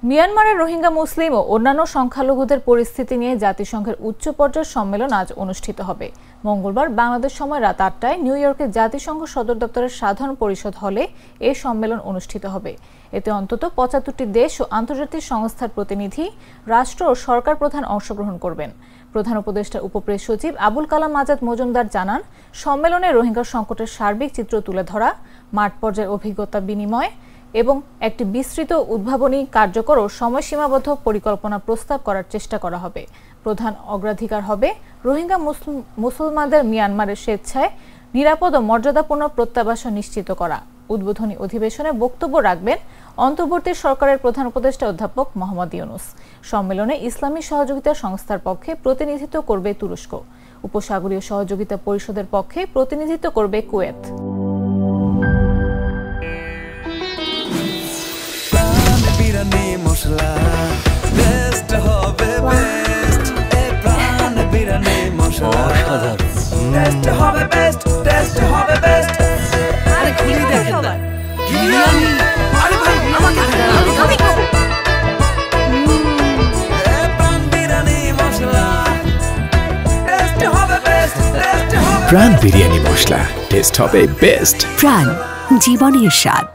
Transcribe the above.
মিয়ানমারের রোহিঙ্গা মুসলিম ও অন্যান্য সংখ্যালঘুদের পরিস্থিতি নিয়ে জাতিসংঘের উচ্চ পর্যায়ের সম্মেলন আজ অনুষ্ঠিত হবে। মঙ্গলবার বাংলাদেশ সময় রাত ৮টায় নিউ ইয়র্কের জাতিসংঘ সদর দপ্তরের সাধারণ পরিষদ হলে এই সম্মেলন অনুষ্ঠিত হবে। এতে অন্তত ৭৫টি দেশ ও আন্তর্জাতিক সংস্থার প্রতিনিধি, রাষ্ট্র ও সরকার প্রধান অংশগ্রহণ করবেন। প্রধান উপদেষ্টার উপপ্রেস সচিব আবুল কালাম আজাদ মজুমদার জানান, সম্মেলনে রোহিঙ্গা সংকটের সার্বিক চিত্র তুলে ধরা, মাঠ পর্যায়ের অভিজ্ঞতা বিনিময় এবং একটি বিস্তৃত উদ্ভাবনী, কার্যকর ও সময়সীমাবদ্ধ পরিকল্পনা প্রস্তাব করার চেষ্টা করা হবে। প্রধান অগ্রাধিকার হবে রোহিঙ্গা মুসলমানদের মিয়ানমারের স্বেচ্ছায় নিরাপদ ও মর্যাদাপূর্ণ প্রত্যাবাসন নিশ্চিত করা। উদ্বোধনী অধিবেশনে বক্তব্য রাখবেন অন্তর্বর্তী সরকারের প্রধান উপদেষ্টা অধ্যাপক মোহাম্মদ ইউনূস। সম্মেলনে ইসলামী সহযোগিতা সংস্থার পক্ষে প্রতিনিধিত্ব করবে তুরস্ক। উপসাগরীয় সহযোগিতা পরিষদের পক্ষে প্রতিনিধিত্ব করবে কুয়েত। প্রাণ বিরিয়ানি মশলা, টেস্ট হবে বেস্ট। প্রাণ, জীবনের স্বাদ।